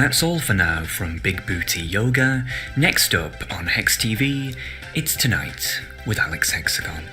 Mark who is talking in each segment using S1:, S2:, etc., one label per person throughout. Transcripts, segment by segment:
S1: that's all for now from Big Booty Yoga. Next up on Hex TV, it's Tonight with Alex Hexagon.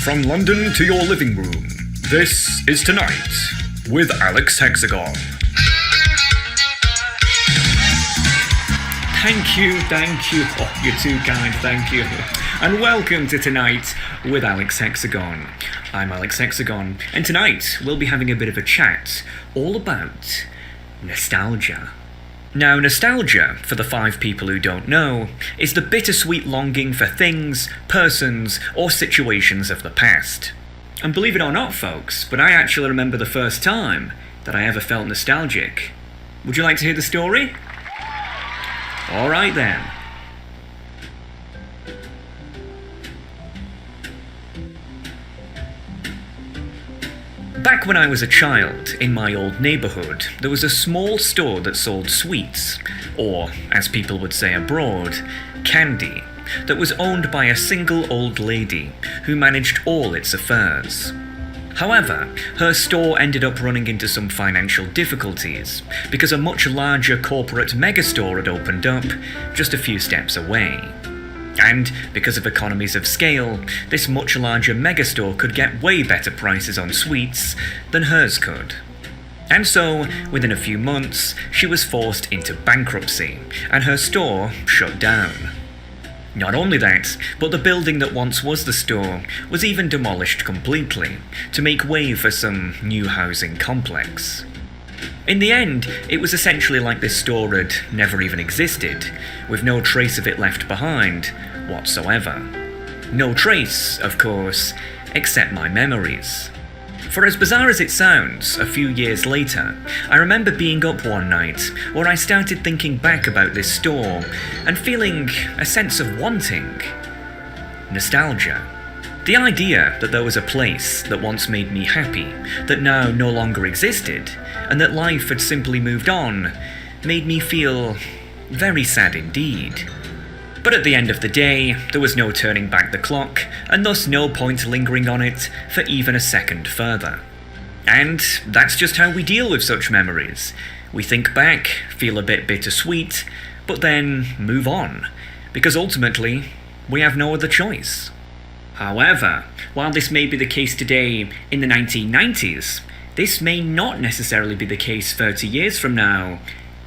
S1: From London to your living room, this is Tonight with Alex Hexagon. Thank you. Oh, you're too kind, thank you. And welcome to Tonight with Alex Hexagon. I'm Alex Hexagon, and tonight we'll be having a bit of a chat all about nostalgia. Now, nostalgia, for the 5 people who don't know, is the bittersweet longing for things, persons, or situations of the past. And believe it or not, folks, but I actually remember the first time that I ever felt nostalgic. Would you like to hear the story? Alright then. Back when I was a child, in my old neighbourhood, there was a small store that sold sweets, or, as people would say abroad, candy, that was owned by a single old lady who managed all its affairs. However, her store ended up running into some financial difficulties because a much larger corporate megastore had opened up just a few steps away. And because of economies of scale, this much larger megastore could get way better prices on sweets than hers could. And so, within a few months, she was forced into bankruptcy, and her store shut down. Not only that, but the building that once was the store was even demolished completely, to make way for some new housing complex. In the end, it was essentially like this store had never even existed, with no trace of it left behind whatsoever. No trace, of course, except my memories. For as bizarre as it sounds, a few years later, I remember being up one night where I started thinking back about this store and feeling a sense of wanting. Nostalgia. The idea that there was a place that once made me happy, that now no longer existed, and that life had simply moved on, made me feel very sad indeed. But at the end of the day, there was no turning back the clock, and thus no point lingering on it for even a second further. And that's just how we deal with such memories. We think back, feel a bit bittersweet, but then move on, because ultimately, we have no other choice. However, while this may be the case today in the 1990s, this may not necessarily be the case 30 years from now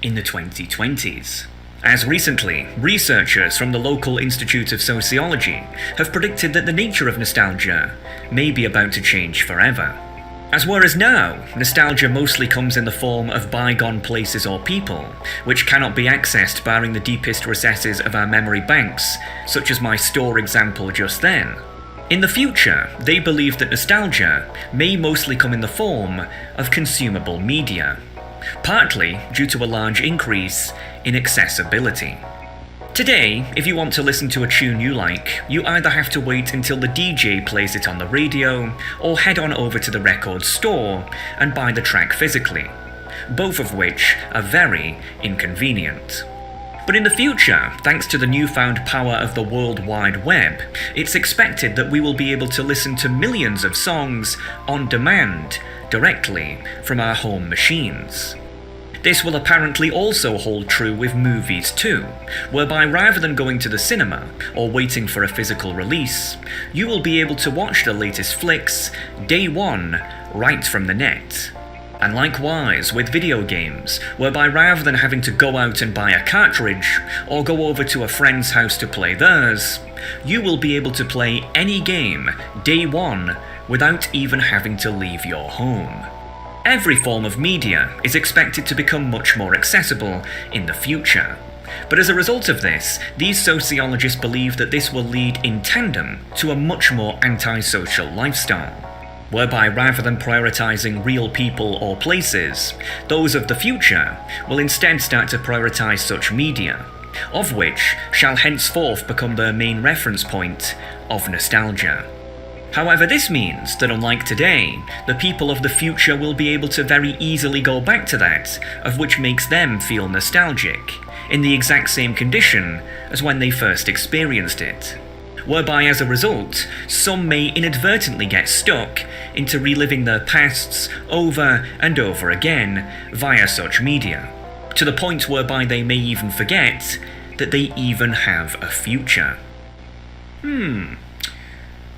S1: in the 2020s. As recently, researchers from the local Institute of Sociology have predicted that the nature of nostalgia may be about to change forever. As whereas now, nostalgia mostly comes in the form of bygone places or people, which cannot be accessed barring the deepest recesses of our memory banks, such as my store example just then. In the future, they believe that nostalgia may mostly come in the form of consumable media, partly due to a large increase in accessibility. Today, if you want to listen to a tune you like, you either have to wait until the DJ plays it on the radio, or head on over to the record store and buy the track physically, both of which are very inconvenient. But in the future, thanks to the newfound power of the World Wide Web, it's expected that we will be able to listen to millions of songs on demand, directly from our home machines. This will apparently also hold true with movies too, whereby rather than going to the cinema or waiting for a physical release, you will be able to watch the latest flicks day one right from the net. And likewise with video games, whereby rather than having to go out and buy a cartridge, or go over to a friend's house to play theirs, you will be able to play any game day one without even having to leave your home. Every form of media is expected to become much more accessible in the future. But as a result of this, these sociologists believe that this will lead in tandem to a much more antisocial lifestyle, whereby rather than prioritizing real people or places, those of the future will instead start to prioritize such media, of which shall henceforth become their main reference point of nostalgia. However, this means that unlike today, the people of the future will be able to very easily go back to that of which makes them feel nostalgic, in the exact same condition as when they first experienced it, whereby as a result, some may inadvertently get stuck into reliving their pasts over and over again via such media, to the point whereby they may even forget that they even have a future.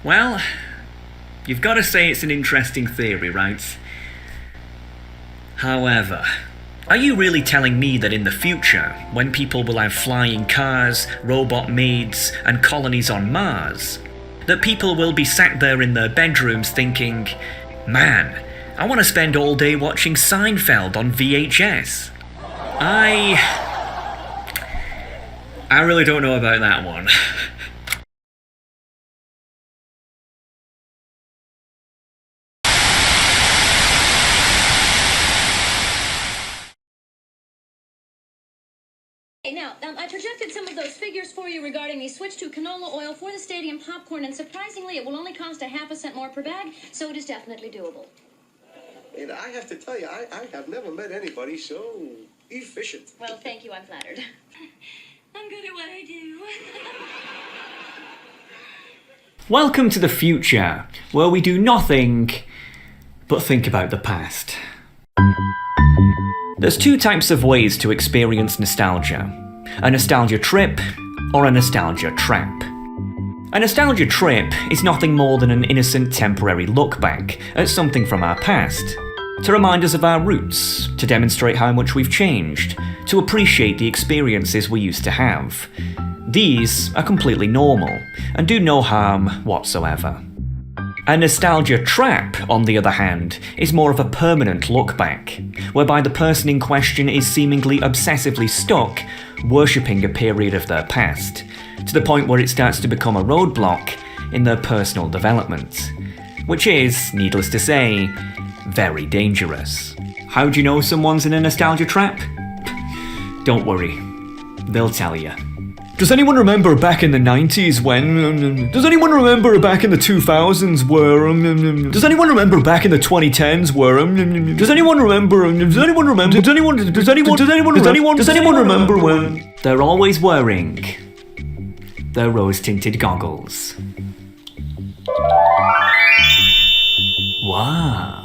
S1: Well, you've got to say it's an interesting theory, right? However, are you really telling me that in the future, when people will have flying cars, robot maids, and colonies on Mars, that people will be sat there in their bedrooms thinking, man, I want to spend all day watching Seinfeld on VHS? I really don't know about that one.
S2: Now, I projected some of those figures for you regarding the switch to canola oil for the stadium popcorn, and surprisingly, it will only cost a half a cent more per bag, so it is definitely doable.
S3: And I have to tell you, I have never met anybody so efficient.
S2: Well, thank you, I'm flattered. I'm good at what I do.
S1: Welcome to the future, where we do nothing but think about the past. There's two types of ways to experience nostalgia: a nostalgia trip or a nostalgia trap. A nostalgia trip is nothing more than an innocent temporary look back at something from our past, to remind us of our roots, to demonstrate how much we've changed, to appreciate the experiences we used to have. These are completely normal and do no harm whatsoever. A nostalgia trap, on the other hand, is more of a permanent look back, whereby the person in question is seemingly obsessively stuck worshipping a period of their past, to the point where it starts to become a roadblock in their personal development, which is, needless to say, very dangerous. How do you know someone's in a nostalgia trap? Don't worry, they'll tell you. Does anyone remember back in the 90s when... Does anyone remember back in the 2000s where... Does anyone remember back in the 2010s where... Does anyone remember... Does anyone remember... Does anyone remember when... They're always wearing their rose-tinted goggles. Wow.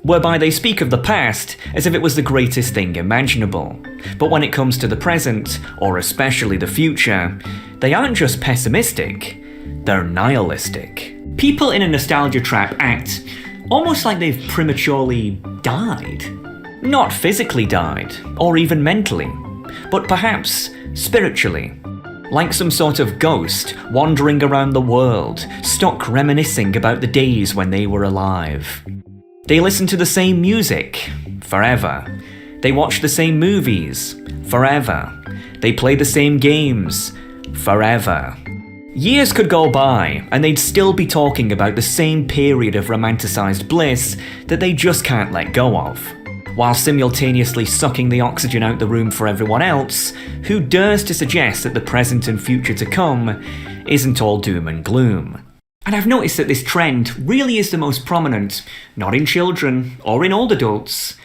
S1: Whereby they speak of the past as if it was the greatest thing imaginable. But when it comes to the present, or especially the future, they aren't just pessimistic, they're nihilistic. People in a nostalgia trap act almost like they've prematurely died. Not physically died, or even mentally, but perhaps spiritually. Like some sort of ghost wandering around the world, stuck reminiscing about the days when they were alive. They listen to the same music, forever. They watch the same movies, forever. They play the same games, forever. Years could go by, and they'd still be talking about the same period of romanticized bliss that they just can't let go of, while simultaneously sucking the oxygen out the room for everyone else who dares to suggest that the present and future to come isn't all doom and gloom. And I've noticed that this trend really is the most prominent, not in children or in old adults,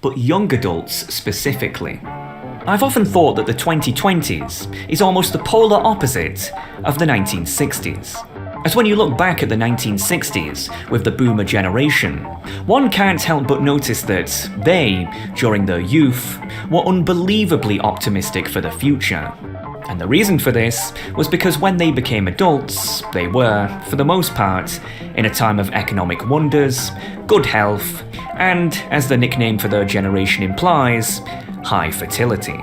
S1: but young adults specifically. I've often thought that the 2020s is almost the polar opposite of the 1960s. As when you look back at the 1960s with the boomer generation, one can't help but notice that they, during their youth, were unbelievably optimistic for the future. And the reason for this was because when they became adults, they were, for the most part, in a time of economic wonders, good health, and, as the nickname for their generation implies, high fertility.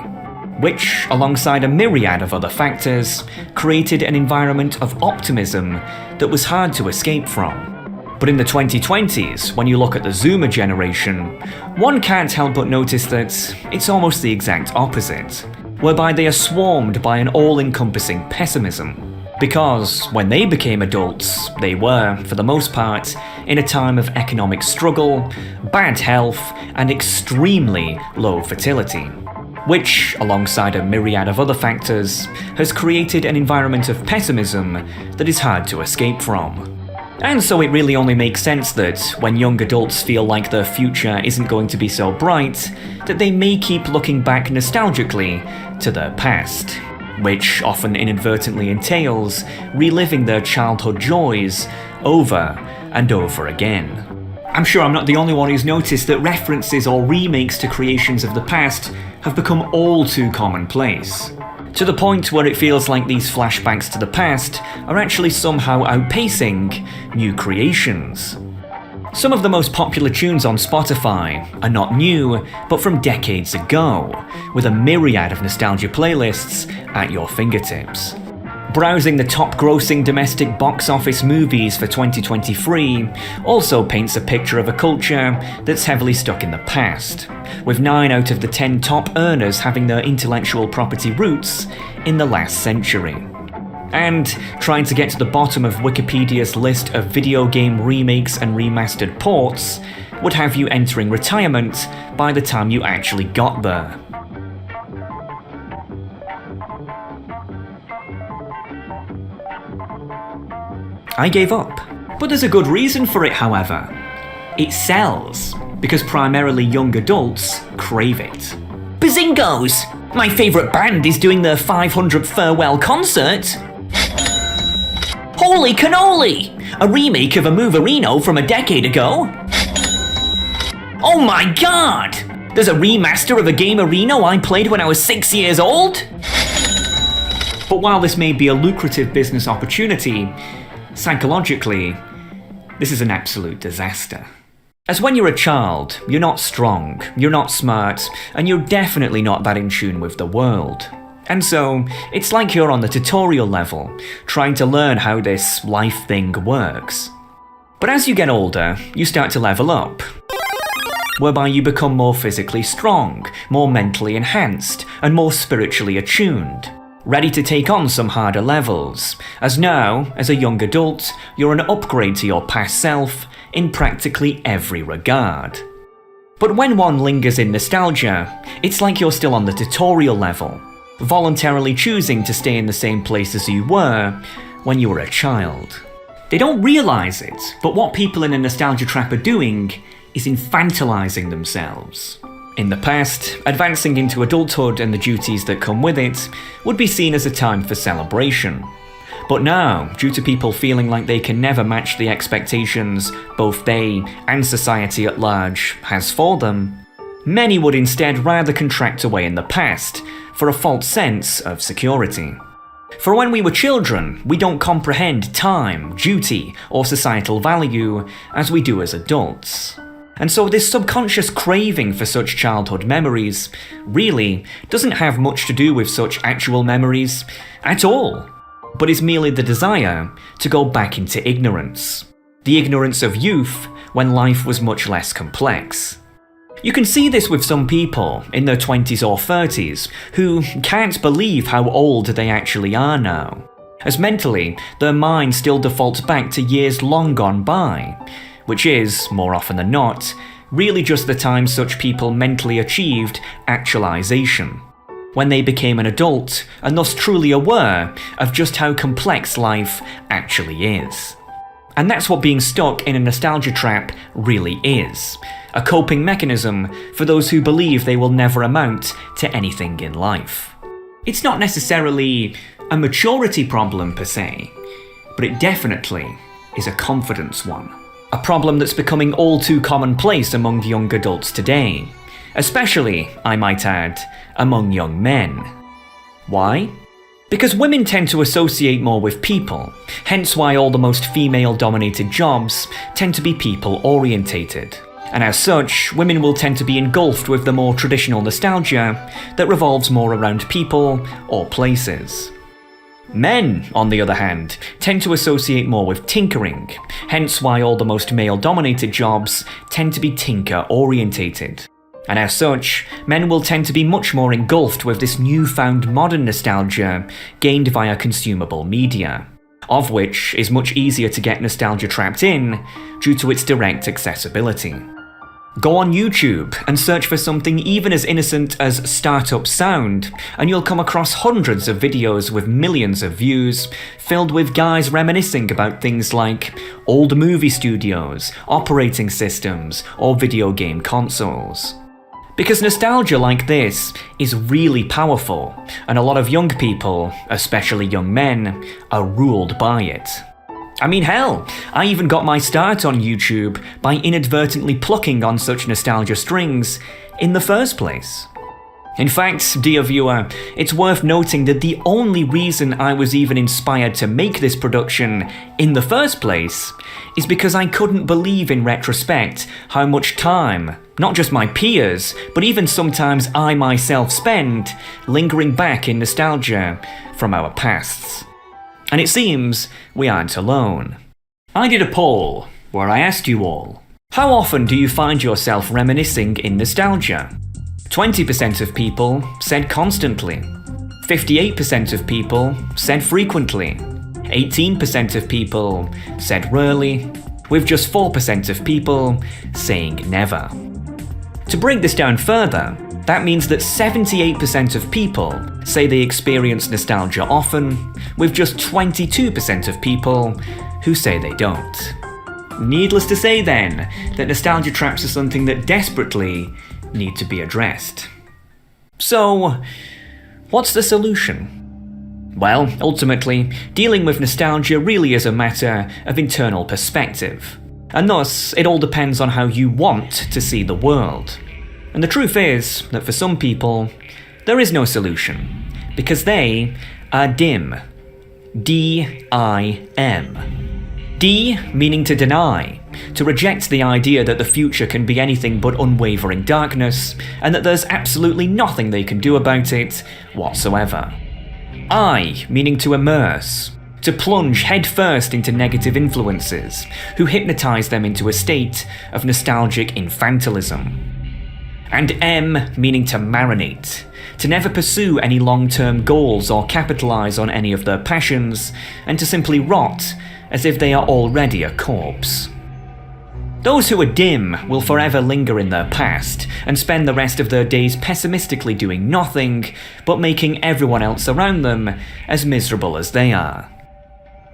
S1: Which, alongside a myriad of other factors, created an environment of optimism that was hard to escape from. But in the 2020s, when you look at the Zoomer generation, one can't help but notice that it's almost the exact opposite, whereby they are swarmed by an all-encompassing pessimism. Because when they became adults, they were, for the most part, in a time of economic struggle, bad health, and extremely low fertility. which, alongside a myriad of other factors, has created an environment of pessimism that is hard to escape from. And so it really only makes sense that, when young adults feel like their future isn't going to be so bright, that they may keep looking back nostalgically to their past, which often inadvertently entails reliving their childhood joys over and over again. I'm sure I'm not the only one who's noticed that references or remakes to creations of the past have become all too commonplace, to the point where it feels like these flashbacks to the past are actually somehow outpacing new creations. Some of the most popular tunes on Spotify are not new, but from decades ago, with a myriad of nostalgia playlists at your fingertips. Browsing the top-grossing domestic box office movies for 2023 also paints a picture of a culture that's heavily stuck in the past, with 9 out of the 10 top earners having their intellectual property roots in the last century. And trying to get to the bottom of Wikipedia's list of video game remakes and remastered ports would have you entering retirement by the time you actually got there. I gave up. But there's a good reason for it, however. It sells, because primarily young adults crave it. Bazingos! My favourite band is doing their 500th farewell concert! Holy cannoli! A remake of a Moverino from a decade ago? Oh my god! There's a remaster of a Gamerino I played when I was 6 years old? But while this may be a lucrative business opportunity, psychologically, this is an absolute disaster. As when you're a child, you're not strong, you're not smart, and you're definitely not that in tune with the world. And so, it's like you're on the tutorial level, trying to learn how this life thing works. But as you get older, you start to level up, whereby you become more physically strong, more mentally enhanced, and more spiritually attuned. Ready to take on some harder levels, as now, as a young adult, you're an upgrade to your past self in practically every regard. But when one lingers in nostalgia, it's like you're still on the tutorial level, voluntarily choosing to stay in the same place as you were when you were a child. They don't realise it, but what people in a nostalgia trap are doing is infantilizing themselves. In the past, advancing into adulthood and the duties that come with it would be seen as a time for celebration. But now, due to people feeling like they can never match the expectations both they and society at large has for them, many would instead rather contract away in the past for a false sense of security. For when we were children, we don't comprehend time, duty, or societal value as we do as adults. And so this subconscious craving for such childhood memories really doesn't have much to do with such actual memories at all, but is merely the desire to go back into ignorance. The ignorance of youth when life was much less complex. You can see this with some people in their 20s or 30s who can't believe how old they actually are now, as mentally their mind still defaults back to years long gone by, which is, more often than not, really just the time such people mentally achieved actualization, when they became an adult and thus truly aware of just how complex life actually is. And that's what being stuck in a nostalgia trap really is, a coping mechanism for those who believe they will never amount to anything in life. It's not necessarily a maturity problem per se, but it definitely is a confidence one. A problem that's becoming all too commonplace among young adults today, especially, I might add, among young men. Why? Because women tend to associate more with people, hence why all the most female-dominated jobs tend to be people-orientated. And as such, women will tend to be engulfed with the more traditional nostalgia that revolves more around people or places. Men, on the other hand, tend to associate more with tinkering, hence why all the most male-dominated jobs tend to be tinker-orientated. And as such, men will tend to be much more engulfed with this newfound modern nostalgia gained via consumable media, of which is much easier to get nostalgia trapped in due to its direct accessibility. Go on YouTube and search for something even as innocent as startup sound, and you'll come across hundreds of videos with millions of views, filled with guys reminiscing about things like old movie studios, operating systems, or video game consoles. Because nostalgia like this is really powerful, and a lot of young people, especially young men, are ruled by it. I mean, hell, I even got my start on YouTube by inadvertently plucking on such nostalgia strings in the first place. In fact, dear viewer, it's worth noting that the only reason I was even inspired to make this production in the first place is because I couldn't believe in retrospect how much time, not just my peers, but even sometimes I myself spend lingering back in nostalgia from our pasts. And it seems we aren't alone. I did a poll where I asked you all, how often do you find yourself reminiscing in nostalgia? 20% of people said constantly. 58% of people said frequently. 18% of people said rarely, with just 4% of people saying never. To break this down further, that means that 78% of people say they experience nostalgia often, with just 22% of people who say they don't. Needless to say then, that nostalgia traps are something that desperately need to be addressed. So, what's the solution? Well, ultimately, dealing with nostalgia really is a matter of internal perspective, and thus it all depends on how you want to see the world. And the truth is that for some people, there is no solution, because they are dim. D-I-M. D meaning to deny, to reject the idea that the future can be anything but unwavering darkness, and that there's absolutely nothing they can do about it whatsoever. I meaning to immerse, to plunge headfirst into negative influences, who hypnotize them into a state of nostalgic infantilism. And M meaning to marinate, to never pursue any long-term goals or capitalize on any of their passions, and to simply rot as if they are already a corpse. Those who are dim will forever linger in their past and spend the rest of their days pessimistically doing nothing but making everyone else around them as miserable as they are.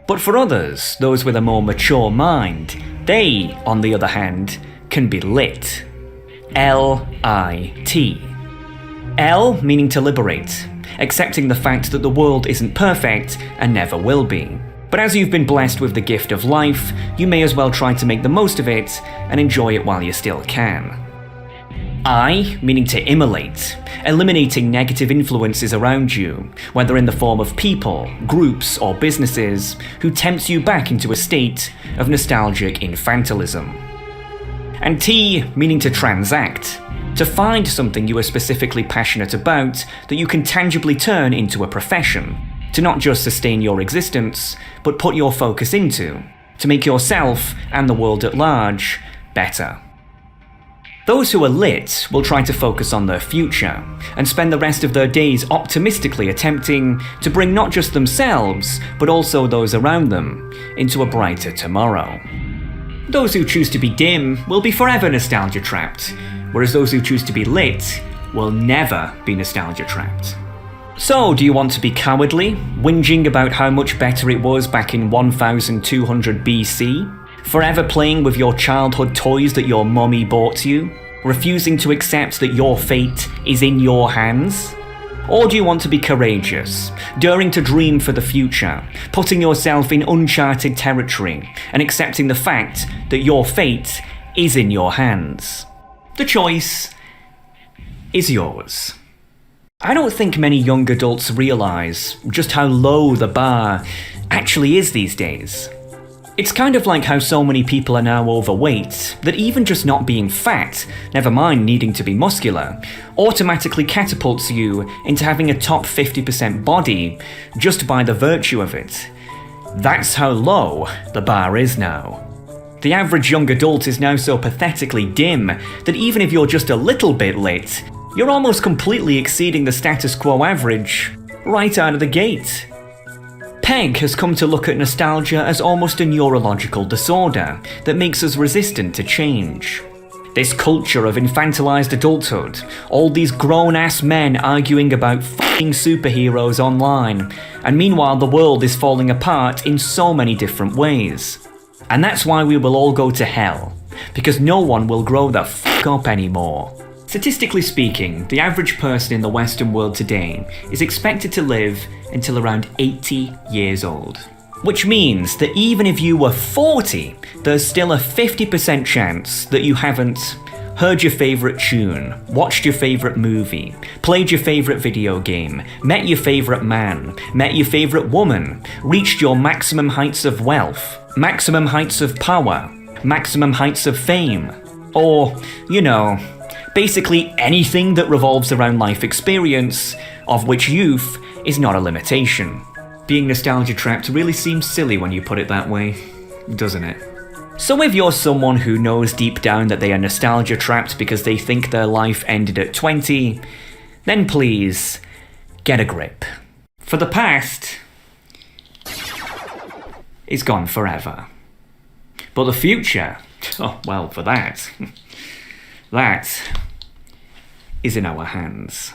S1: But for others, those with a more mature mind, they, on the other hand, can be lit. L-I-T. L meaning to liberate, accepting the fact that the world isn't perfect and never will be. But as you've been blessed with the gift of life, you may as well try to make the most of it and enjoy it while you still can. I meaning to immolate, eliminating negative influences around you, whether in the form of people, groups, or businesses, who tempt you back into a state of nostalgic infantilism. And T meaning to transact, to find something you are specifically passionate about that you can tangibly turn into a profession, to not just sustain your existence, but put your focus into, to make yourself and the world at large better. Those who are lit will try to focus on their future, and spend the rest of their days optimistically attempting to bring not just themselves, but also those around them, into a brighter tomorrow. Those who choose to be dim will be forever nostalgia trapped, whereas those who choose to be lit will never be nostalgia trapped. So, do you want to be cowardly, whinging about how much better it was back in 1200 BC? Forever playing with your childhood toys that your mummy bought you? Refusing to accept that your fate is in your hands? Or do you want to be courageous, daring to dream for the future, putting yourself in uncharted territory, and accepting the fact that your fate is in your hands? The choice is yours. I don't think many young adults realise just how low the bar actually is these days. It's kind of like how so many people are now overweight, that even just not being fat, never mind needing to be muscular, automatically catapults you into having a top 50% body just by the virtue of it. That's how low the bar is now. The average young adult is now so pathetically dim that even if you're just a little bit lit, you're almost completely exceeding the status quo average right out of the gate. Peg has come to look at nostalgia as almost a neurological disorder that makes us resistant to change. This culture of infantilized adulthood, all these grown-ass men arguing about fucking superheroes online, and meanwhile the world is falling apart in so many different ways. And that's why we will all go to hell, because no one will grow the fuck up anymore. Statistically speaking, the average person in the Western world today is expected to live until around 80 years old. Which means that even if you were 40, there's still a 50% chance that you haven't heard your favourite tune, watched your favourite movie, played your favourite video game, met your favourite man, met your favourite woman, reached your maximum heights of wealth, maximum heights of power, maximum heights of fame, or, you know, basically anything that revolves around life experience, of which youth is not a limitation. Being nostalgia trapped really seems silly when you put it that way, doesn't it? So if you're someone who knows deep down that they are nostalgia trapped because they think their life ended at 20, then please, get a grip. For the past is gone forever. But the future, oh well, for that is in our hands.